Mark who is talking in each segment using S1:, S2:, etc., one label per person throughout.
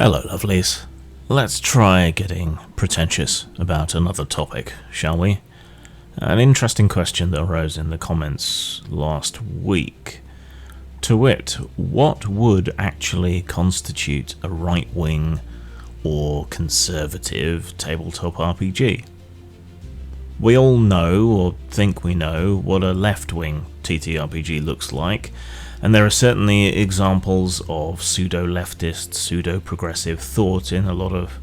S1: Hello, lovelies. Let's try getting pretentious about another topic, shall we? An interesting question that arose in the comments last week. To wit, what would actually constitute a right-wing or conservative tabletop RPG? We all know, or think we know, what a left-wing TTRPG looks like, and there are certainly examples of pseudo-leftist, pseudo-progressive thought in a lot of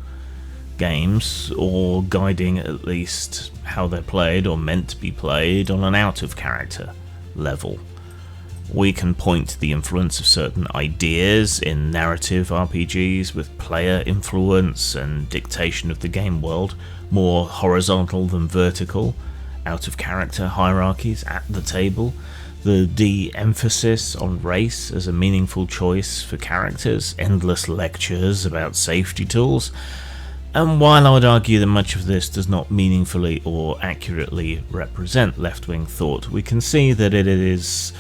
S1: games, or guiding at least how they're played or meant to be played on an out-of-character level. We can point to the influence of certain ideas in narrative RPGs with player influence and dictation of the game world, more horizontal than vertical, out-of-character hierarchies at the table, the de-emphasis on race as a meaningful choice for characters, endless lectures about safety tools, and while I would argue that much of this does not meaningfully or accurately represent left-wing thought, we can see that it is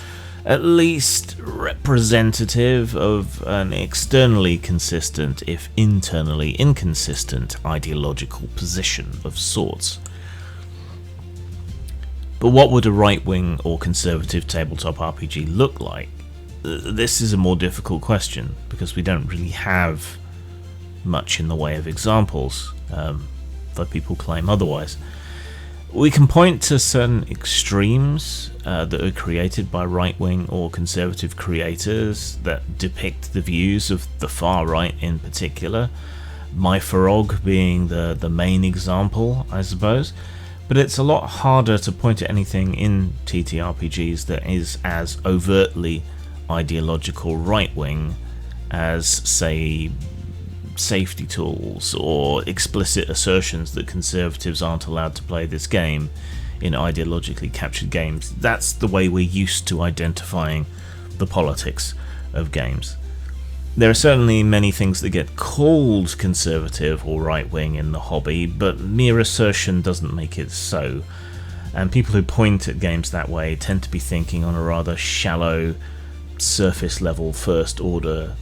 S1: at least representative of an externally consistent, if internally inconsistent, ideological position of sorts. But what would a right-wing or conservative tabletop RPG look like? This is a more difficult question, because we don't really have much in the way of examples, though people claim otherwise. We can point to certain extremes that are created by right-wing or conservative creators that depict the views of the far right in particular, My Farog being the main example, I suppose. But it's a lot harder to point at anything in TTRPGs that is as overtly ideological right-wing as, say, safety tools or explicit assertions that conservatives aren't allowed to play this game in ideologically captured games. That's the way we're used to identifying the politics of games. There are certainly many things that get called conservative or right-wing in the hobby, but mere assertion doesn't make it so. And people who point at games that way tend to be thinking on a rather shallow, surface-level, first-order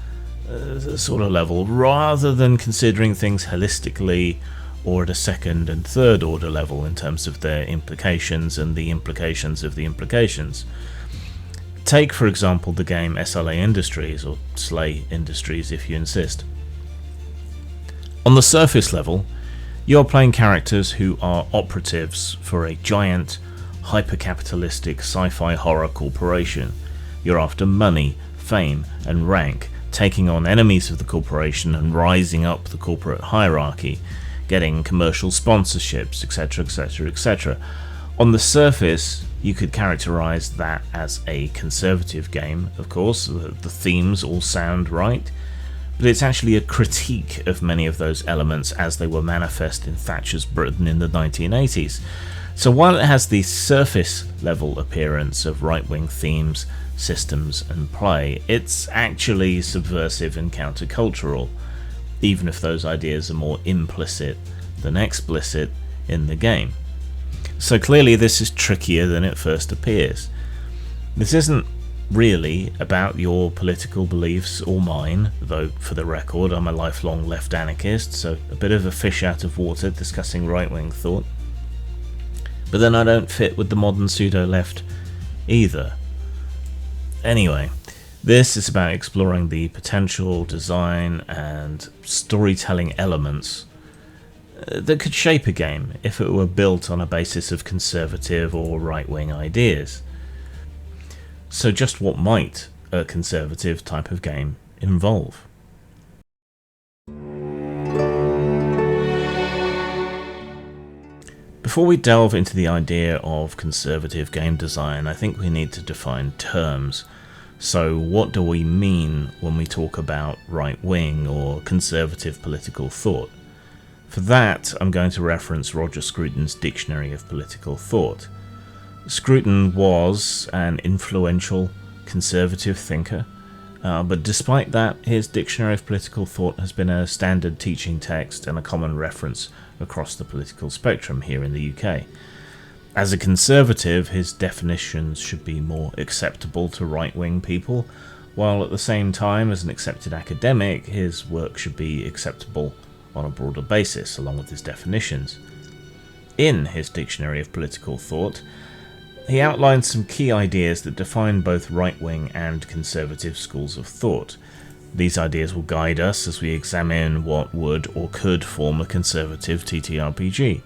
S1: sort of level, rather than considering things holistically or at a second and third-order level in terms of their implications and the implications of the implications. Take, for example, the game SLA Industries, or Slay Industries if you insist. On the surface level, you're playing characters who are operatives for a giant, hyper-capitalistic sci-fi horror corporation. You're after money, fame, and rank, taking on enemies of the corporation and rising up the corporate hierarchy, getting commercial sponsorships, etc, etc, etc. On the surface, you could characterize that as a conservative game, of course, the themes all sound right, but it's actually a critique of many of those elements as they were manifest in Thatcher's Britain in the 1980s. So while it has the surface level appearance of right-wing themes, systems and play, it's actually subversive and countercultural, even if those ideas are more implicit than explicit in the game. So clearly this is trickier than it first appears. This isn't really about your political beliefs or mine, though for the record I'm a lifelong left anarchist, so a bit of a fish out of water discussing right-wing thought. But then I don't fit with the modern pseudo-left either. Anyway, this is about exploring the potential design and storytelling elements that could shape a game if it were built on a basis of conservative or right-wing ideas. So just what might a conservative type of game involve? Before we delve into the idea of conservative game design, I think we need to define terms. So what do we mean when we talk about right-wing or conservative political thought? For that, I'm going to reference Roger Scruton's Dictionary of Political Thought. Scruton was an influential conservative thinker, but despite that, his Dictionary of Political Thought has been a standard teaching text and a common reference across the political spectrum here in the UK. As a conservative, his definitions should be more acceptable to right-wing people, while at the same time, as an accepted academic, his work should be acceptable on a broader basis, along with his definitions. In his Dictionary of Political Thought, he outlines some key ideas that define both right-wing and conservative schools of thought. These ideas will guide us as we examine what would or could form a conservative TTRPG.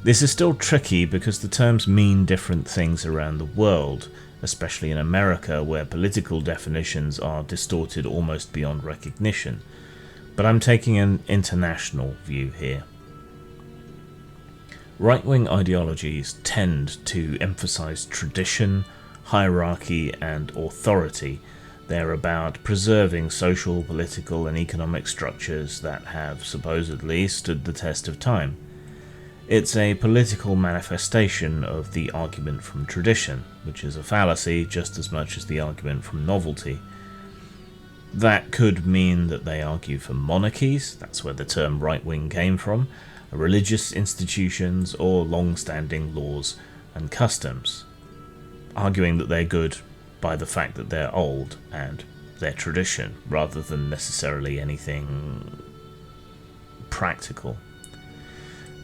S1: This is still tricky because the terms mean different things around the world, especially in America, where political definitions are distorted almost beyond recognition. But I'm taking an international view here. Right-wing ideologies tend to emphasize tradition, hierarchy, and authority. They're about preserving social, political, and economic structures that have supposedly stood the test of time. It's a political manifestation of the argument from tradition, which is a fallacy just as much as the argument from novelty. That could mean that they argue for monarchies, that's where the term right-wing came from, religious institutions, or long-standing laws and customs, arguing that they're good by the fact that they're old and their tradition, rather than necessarily anything practical.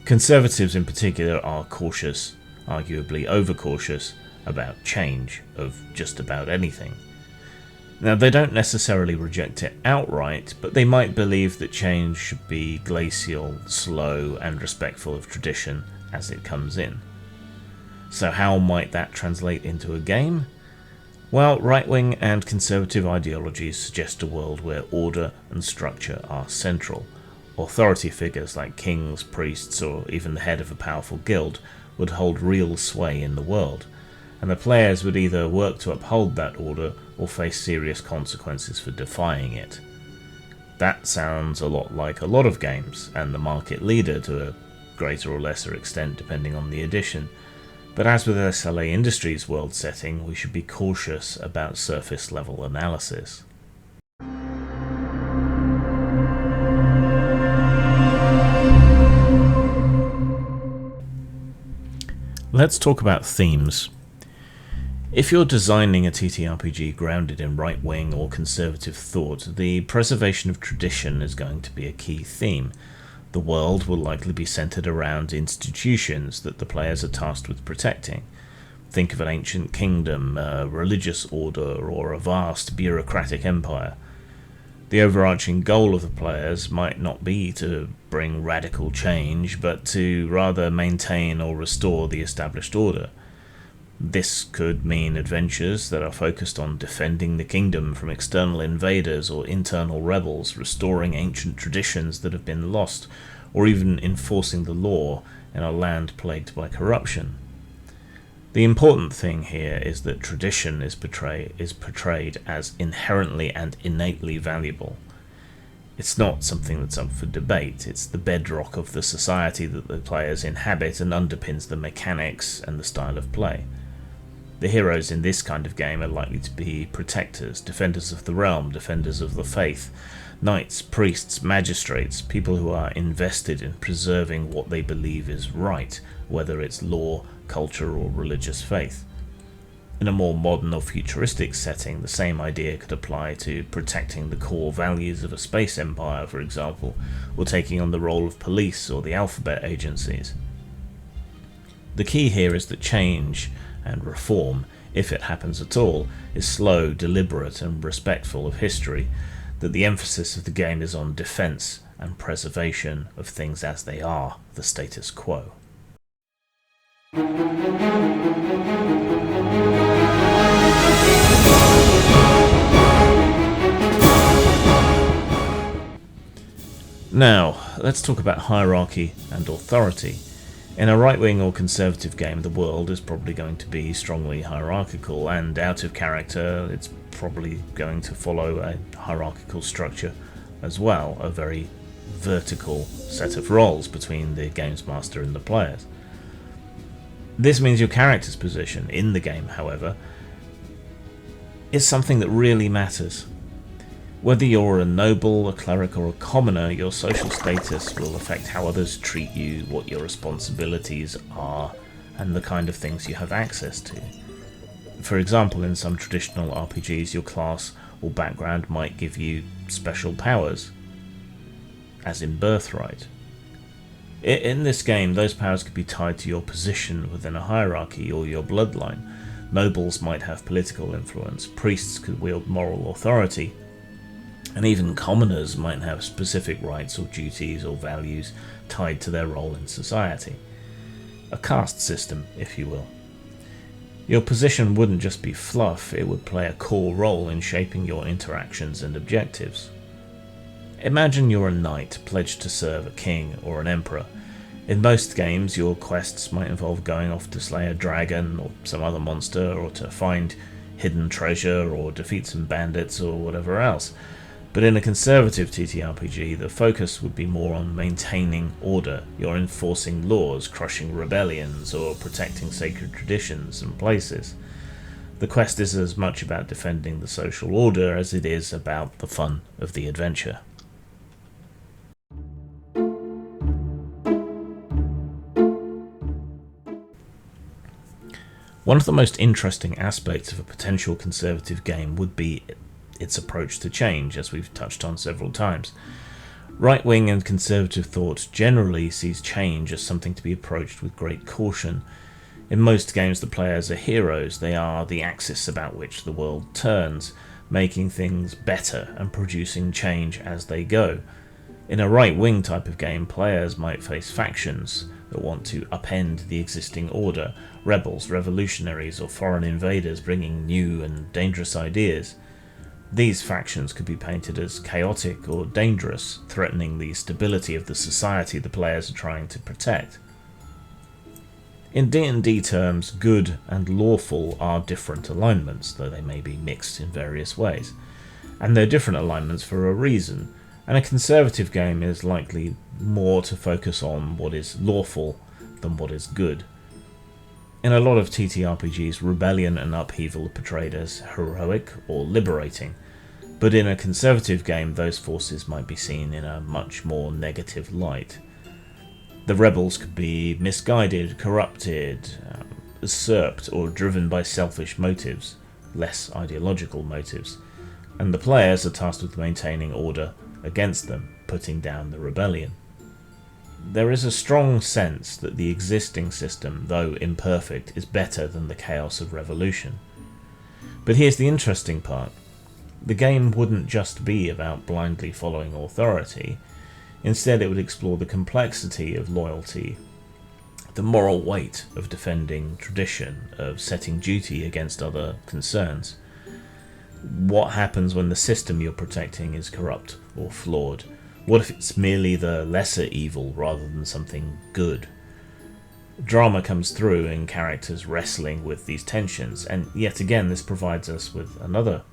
S1: Conservatives in particular are cautious, arguably overcautious, about change of just about anything. Now, they don't necessarily reject it outright, but they might believe that change should be glacial, slow, and respectful of tradition as it comes in. So how might that translate into a game? Well, right-wing and conservative ideologies suggest a world where order and structure are central. Authority figures like kings, priests, or even the head of a powerful guild would hold real sway in the world, and the players would either work to uphold that order or face serious consequences for defying it. That sounds a lot like a lot of games, and the market leader to a greater or lesser extent depending on the edition. But as with SLA Industries' world setting, we should be cautious about surface level analysis. Let's talk about themes. If you're designing a TTRPG grounded in right-wing or conservative thought, the preservation of tradition is going to be a key theme. The world will likely be centered around institutions that the players are tasked with protecting. Think of an ancient kingdom, a religious order, or a vast bureaucratic empire. The overarching goal of the players might not be to bring radical change, but to rather maintain or restore the established order. This could mean adventures that are focused on defending the kingdom from external invaders or internal rebels, restoring ancient traditions that have been lost, or even enforcing the law in a land plagued by corruption. The important thing here is that tradition is portrayed as inherently and innately valuable. It's not something that's up for debate, it's the bedrock of the society that the players inhabit and underpins the mechanics and the style of play. The heroes in this kind of game are likely to be protectors, defenders of the realm, defenders of the faith, knights, priests, magistrates, people who are invested in preserving what they believe is right, whether it's law, culture, or religious faith. In a more modern or futuristic setting, the same idea could apply to protecting the core values of a space empire, for example, or taking on the role of police or the alphabet agencies. The key here is that change and reform, if it happens at all, is slow, deliberate, and respectful of history, that the emphasis of the game is on defense and preservation of things as they are, the status quo. Now, let's talk about hierarchy and authority. In a right-wing or conservative game, the world is probably going to be strongly hierarchical, and out of character, it's probably going to follow a hierarchical structure as well, a very vertical set of roles between the games master and the players. This means your character's position in the game, however, is something that really matters. Whether you're a noble, a cleric, or a commoner, your social status will affect how others treat you, what your responsibilities are, and the kind of things you have access to. For example, in some traditional RPGs, your class or background might give you special powers, as in birthright. In this game, those powers could be tied to your position within a hierarchy or your bloodline. Nobles might have political influence, priests could wield moral authority, and even commoners might have specific rights or duties or values tied to their role in society. A caste system, if you will. Your position wouldn't just be fluff, it would play a core role in shaping your interactions and objectives. Imagine you're a knight pledged to serve a king or an emperor. In most games, your quests might involve going off to slay a dragon or some other monster, or to find hidden treasure or defeat some bandits or whatever else. But in a conservative TTRPG, the focus would be more on maintaining order. You're enforcing laws, crushing rebellions, or protecting sacred traditions and places. The quest is as much about defending the social order as it is about the fun of the adventure. One of the most interesting aspects of a potential conservative game would be its approach to change, as we've touched on several times. Right-wing and conservative thought generally sees change as something to be approached with great caution. In most games, the players are heroes. They are the axis about which the world turns, making things better and producing change as they go. In a right-wing type of game, players might face factions that want to upend the existing order, rebels, revolutionaries, or foreign invaders bringing new and dangerous ideas. These factions could be painted as chaotic or dangerous, threatening the stability of the society the players are trying to protect. In D&D terms, good and lawful are different alignments, though they may be mixed in various ways. And they're different alignments for a reason, and a conservative game is likely more to focus on what is lawful than what is good. In a lot of TTRPGs, rebellion and upheaval are portrayed as heroic or liberating, but in a conservative game those forces might be seen in a much more negative light. The rebels could be misguided, corrupted, usurped, or driven by selfish motives, less ideological motives, and the players are tasked with maintaining order against them, putting down the rebellion. There is a strong sense that the existing system, though imperfect, is better than the chaos of revolution. But here's the interesting part. The game wouldn't just be about blindly following authority. Instead, it would explore the complexity of loyalty, the moral weight of defending tradition, of setting duty against other concerns. What happens when the system you're protecting is corrupt or flawed? What if it's merely the lesser evil rather than something good? Drama comes through in characters wrestling with these tensions, and yet again this provides us with another,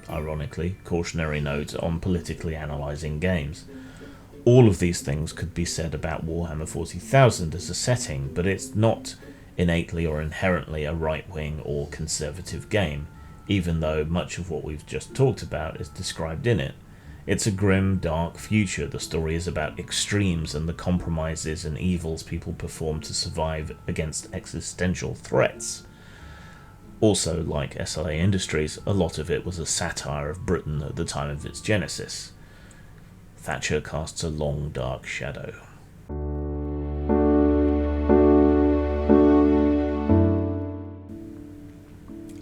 S1: ironically, cautionary note on politically analysing games. All of these things could be said about Warhammer 40,000 as a setting, but it's not innately or inherently a right-wing or conservative game, even though much of what we've just talked about is described in it. It's a grim, dark future. The story is about extremes and the compromises and evils people perform to survive against existential threats. Also, like SLA Industries, a lot of it was a satire of Britain at the time of its genesis. Thatcher casts a long, dark shadow.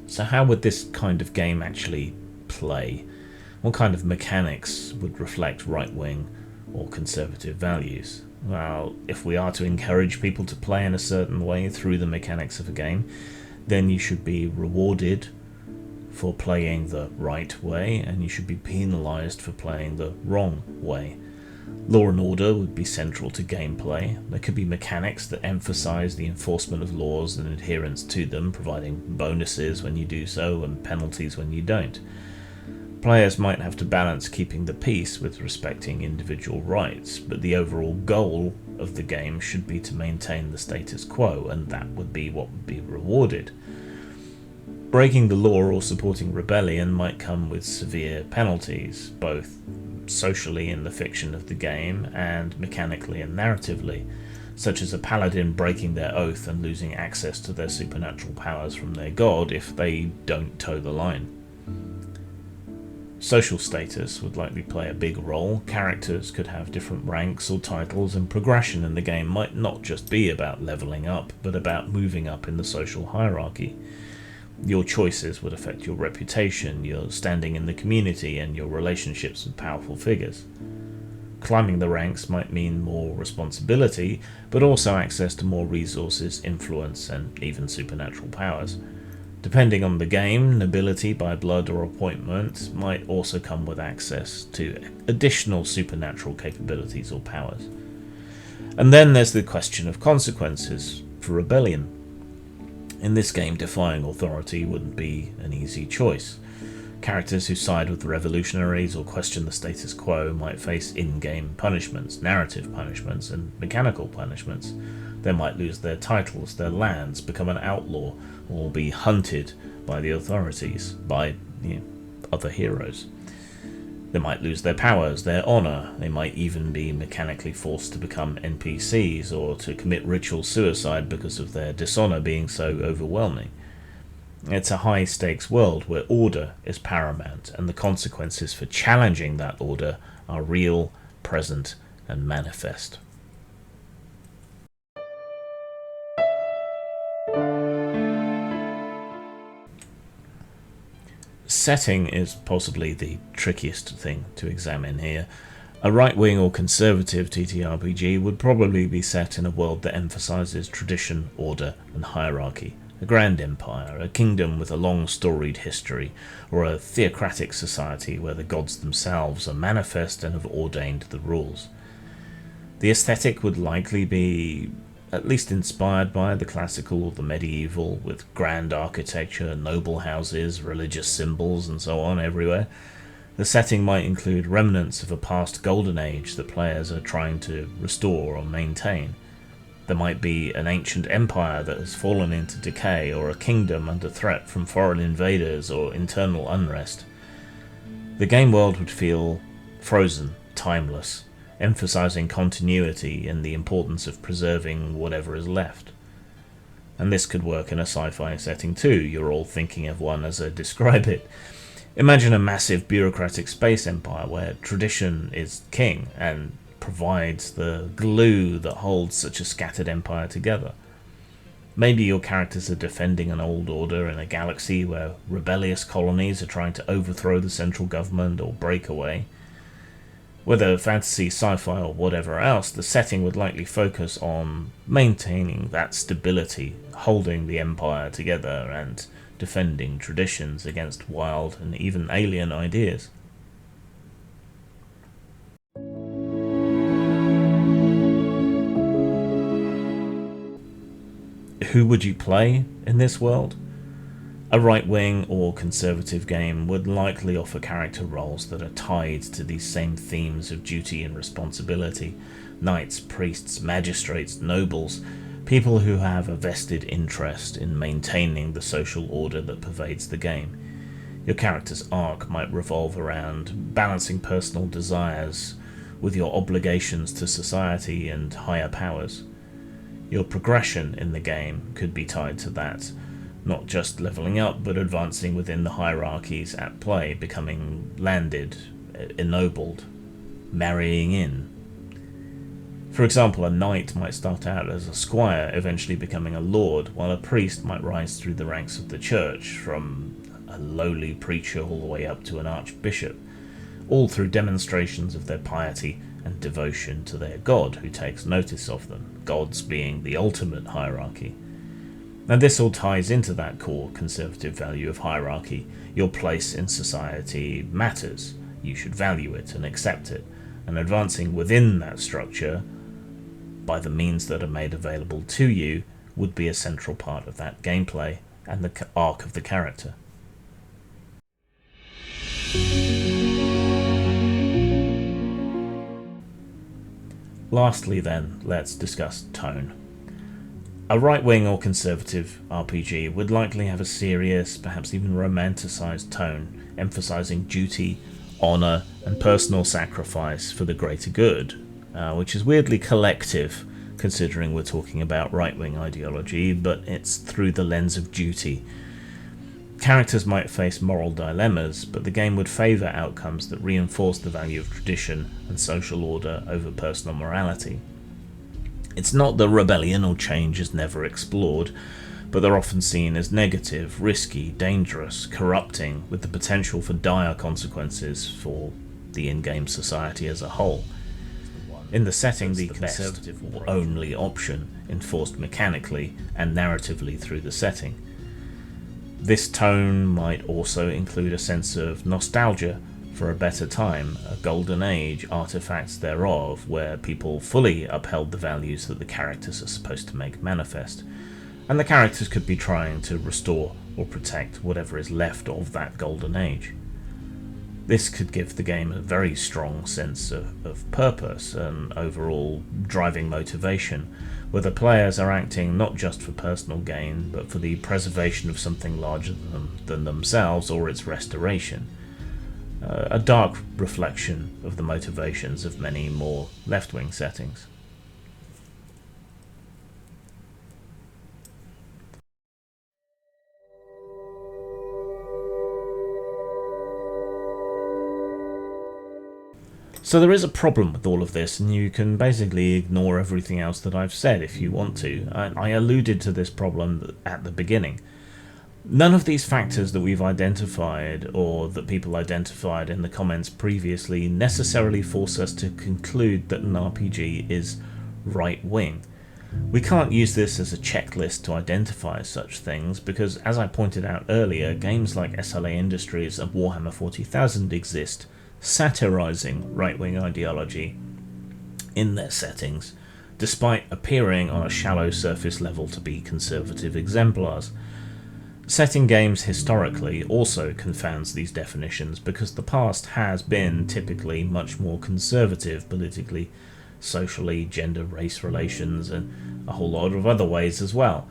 S1: So how would this kind of game actually play? What kind of mechanics would reflect right-wing or conservative values? Well, if we are to encourage people to play in a certain way through the mechanics of a game, then you should be rewarded for playing the right way, and you should be penalised for playing the wrong way. Law and order would be central to gameplay. There could be mechanics that emphasise the enforcement of laws and adherence to them, providing bonuses when you do so and penalties when you don't. Players might have to balance keeping the peace with respecting individual rights, but the overall goal of the game should be to maintain the status quo, and that would be what would be rewarded. Breaking the law or supporting rebellion might come with severe penalties, both socially in the fiction of the game and mechanically and narratively, such as a paladin breaking their oath and losing access to their supernatural powers from their god if they don't toe the line. Social status would likely play a big role. Characters could have different ranks or titles, and progression in the game might not just be about leveling up, but about moving up in the social hierarchy. Your choices would affect your reputation, your standing in the community, and your relationships with powerful figures. Climbing the ranks might mean more responsibility, but also access to more resources, influence, and even supernatural powers. Depending on the game, nobility by blood or appointment might also come with access to additional supernatural capabilities or powers. And then there's the question of consequences for rebellion. In this game, defying authority wouldn't be an easy choice. Characters who side with the revolutionaries or question the status quo might face in-game punishments, narrative punishments, and mechanical punishments. They might lose their titles, their lands, become an outlaw, or be hunted by the authorities, by other heroes. They might lose their powers, their honour. They might even be mechanically forced to become NPCs or to commit ritual suicide because of their dishonour being so overwhelming. It's a high-stakes world where order is paramount, and the consequences for challenging that order are real, present, and manifest. Setting is possibly the trickiest thing to examine here. A right-wing or conservative TTRPG would probably be set in a world that emphasises tradition, order, and hierarchy. A grand empire, a kingdom with a long storied history, or a theocratic society where the gods themselves are manifest and have ordained the rules. The aesthetic would likely be at least inspired by the classical or the medieval, with grand architecture, noble houses, religious symbols, and so on everywhere. The setting might include remnants of a past golden age that players are trying to restore or maintain. There might be an ancient empire that has fallen into decay, or a kingdom under threat from foreign invaders or internal unrest. The game world would feel frozen, timeless, emphasizing continuity and the importance of preserving whatever is left. And this could work in a sci-fi setting too. You're all thinking of one as I describe it. Imagine a massive bureaucratic space empire where tradition is king and provides the glue that holds such a scattered empire together. Maybe your characters are defending an old order in a galaxy where rebellious colonies are trying to overthrow the central government or break away. Whether fantasy, sci-fi, or whatever else, the setting would likely focus on maintaining that stability, holding the empire together, and defending traditions against wild and even alien ideas. Who would you play in this world? A right-wing or conservative game would likely offer character roles that are tied to these same themes of duty and responsibility. Knights, priests, magistrates, nobles, people who have a vested interest in maintaining the social order that pervades the game. Your character's arc might revolve around balancing personal desires with your obligations to society and higher powers. Your progression in the game could be tied to that. Not just leveling up, but advancing within the hierarchies at play, becoming landed, ennobled, marrying in. For example, a knight might start out as a squire, eventually becoming a lord, while a priest might rise through the ranks of the church, from a lowly preacher all the way up to an archbishop, all through demonstrations of their piety and devotion to their god, who takes notice of them, gods being the ultimate hierarchy. And this all ties into that core conservative value of hierarchy. Your place in society matters. You should value it and accept it. And advancing within that structure, by the means that are made available to you, would be a central part of that gameplay and the arc of the character. Lastly then, let's discuss tone. A right-wing or conservative RPG would likely have a serious, perhaps even romanticized tone, emphasizing duty, honor, and personal sacrifice for the greater good, which is weirdly collective, considering we're talking about right-wing ideology, but it's through the lens of duty. Characters might face moral dilemmas, but the game would favour outcomes that reinforce the value of tradition and social order over personal morality. It's not that rebellion or change is never explored, but they're often seen as negative, risky, dangerous, corrupting, with the potential for dire consequences for the in-game society as a whole. In the setting, the conservative or only option, enforced mechanically and narratively through the setting. This tone might also include a sense of nostalgia for a better time, a golden age, artifacts thereof, where people fully upheld the values that the characters are supposed to make manifest, and the characters could be trying to restore or protect whatever is left of that golden age. This could give the game a very strong sense of purpose and overall driving motivation, where the players are acting not just for personal gain, but for the preservation of something larger than themselves or its restoration. A dark reflection of the motivations of many more left-wing settings. So there is a problem with all of this, and you can basically ignore everything else that I've said if you want to. I alluded to this problem at the beginning. None of these factors that we've identified, or that people identified in the comments previously, necessarily force us to conclude that an RPG is right-wing. We can't use this as a checklist to identify such things, because as I pointed out earlier, games like SLA Industries and Warhammer 40,000 exist, satirizing right-wing ideology in their settings, despite appearing on a shallow surface level to be conservative exemplars. Setting games historically also confounds these definitions, because the past has been typically much more conservative politically, socially, gender, race relations, and a whole lot of other ways as well.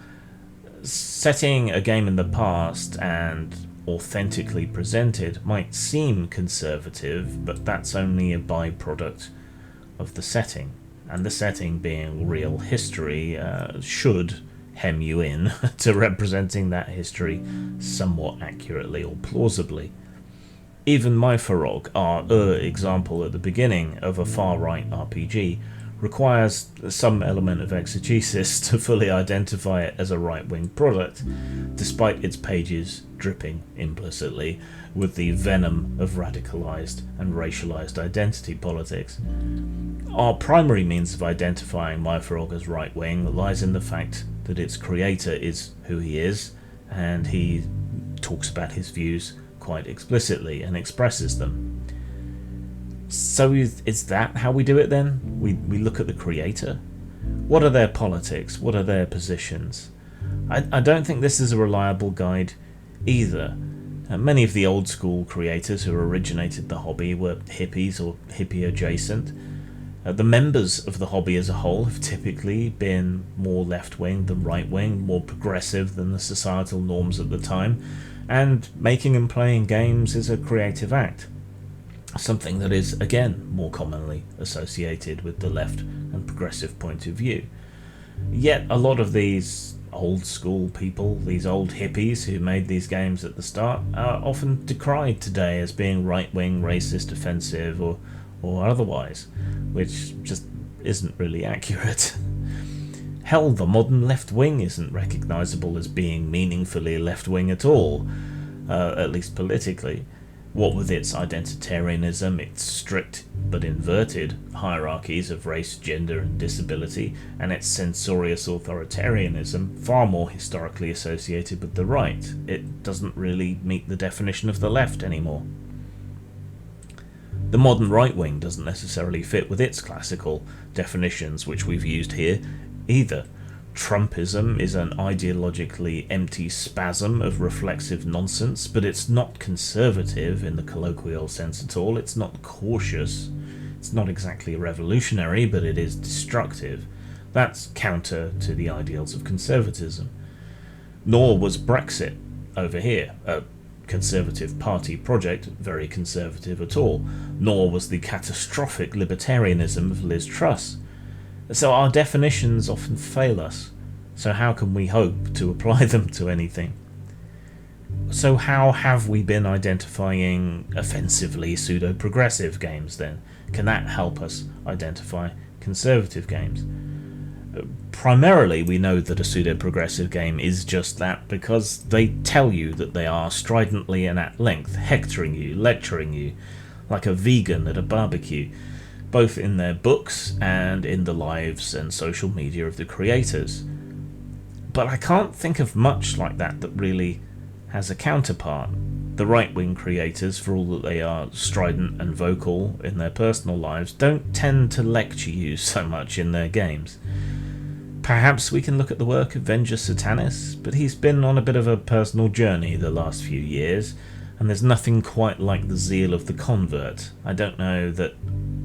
S1: Setting a game in the past and authentically presented might seem conservative, but that's only a byproduct of the setting, and the setting being real history should hem you in to representing that history somewhat accurately or plausibly. Even Myforog, our example at the beginning of a far-right RPG, requires some element of exegesis to fully identify it as a right-wing product, despite its pages dripping implicitly with the venom of radicalized and racialized identity politics. Our primary means of identifying Myforog as right-wing lies in the fact that its creator is who he is, and he talks about his views quite explicitly and expresses them. So is that how we do it then? We look at the creator? What are their politics? What are their positions? I don't think this is a reliable guide either. Many of the old school creators who originated the hobby were hippies or hippie adjacent. The members of the hobby as a whole have typically been more left-wing than right-wing, more progressive than the societal norms at the time, and making and playing games is a creative act, something that is, again, more commonly associated with the left and progressive point of view. Yet a lot of these old school people, these old hippies who made these games at the start, are often decried today as being right-wing, racist, offensive, or otherwise, which just isn't really accurate. Hell, the modern left-wing isn't recognisable as being meaningfully left-wing at all, at least politically. What with its identitarianism, its strict but inverted hierarchies of race, gender and disability, and its censorious authoritarianism, far more historically associated with the right, it doesn't really meet the definition of the left anymore. The modern right-wing doesn't necessarily fit with its classical definitions, which we've used here, either. Trumpism is an ideologically empty spasm of reflexive nonsense, but it's not conservative in the colloquial sense at all. It's not cautious. It's not exactly revolutionary, but it is destructive. That's counter to the ideals of conservatism. Nor was Brexit over here a Conservative Party project very conservative at all, nor was the catastrophic libertarianism of Liz Truss. So our definitions often fail us, so how can we hope to apply them to anything? So how have we been identifying offensively pseudo-progressive games then? Can that help us identify conservative games? Primarily, we know that a pseudo-progressive game is just that because they tell you that they are stridently and at length hectoring you, lecturing you, like a vegan at a barbecue, both in their books and in the lives and social media of the creators. But I can't think of much like that really has a counterpart. The right-wing creators, for all that they are strident and vocal in their personal lives, don't tend to lecture you so much in their games. Perhaps we can look at the work of Vengus Satanis, but he's been on a bit of a personal journey the last few years, and there's nothing quite like the zeal of the convert. I don't know that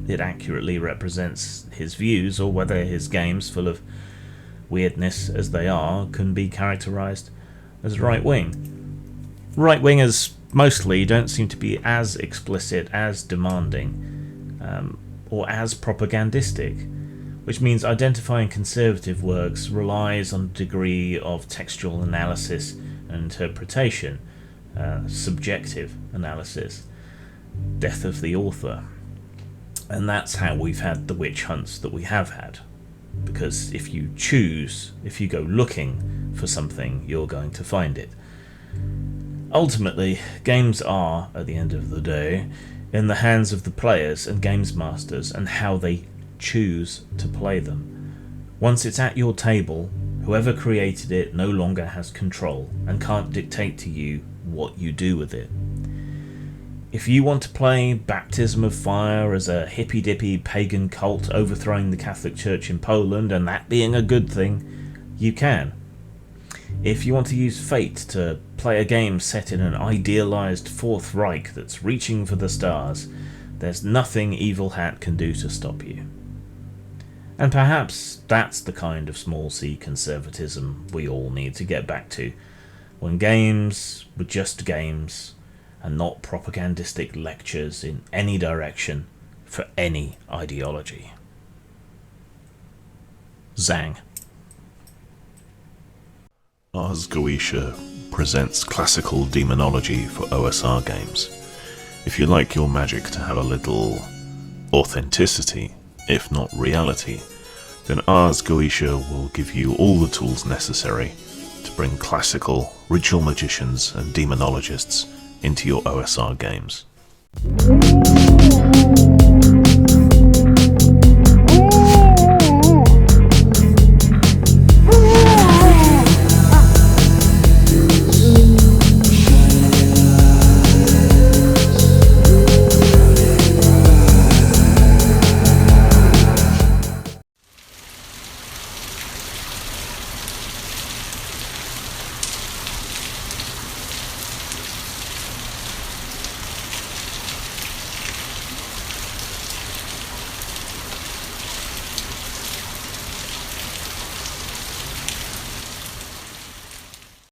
S1: it accurately represents his views, or whether his games, full of weirdness as they are, can be characterized as right-wing. Right-wingers mostly don't seem to be as explicit, as demanding, or as propagandistic, which means identifying conservative works relies on a degree of textual analysis and interpretation, subjective analysis, death of the author. And that's how we've had the witch hunts that we have had. Because if you go looking for something, you're going to find it. Ultimately, games are, at the end of the day, in the hands of the players and games masters and how they choose to play them. Once it's at your table, whoever created it no longer has control and can't dictate to you what you do with it. If you want to play Baptism of Fire as a hippy-dippy pagan cult overthrowing the Catholic Church in Poland and that being a good thing, you can. If you want to use Fate to play a game set in an idealised Fourth Reich that's reaching for the stars, there's nothing Evil Hat can do to stop you. And perhaps that's the kind of small c conservatism we all need to get back to, when games were just games, and not propagandistic lectures in any direction for any ideology. Zang.
S2: Ars Goetia presents classical demonology for OSR games. If you like your magic to have a little authenticity, if not reality, then Ars Goetia will give you all the tools necessary to bring classical ritual magicians and demonologists into your OSR games.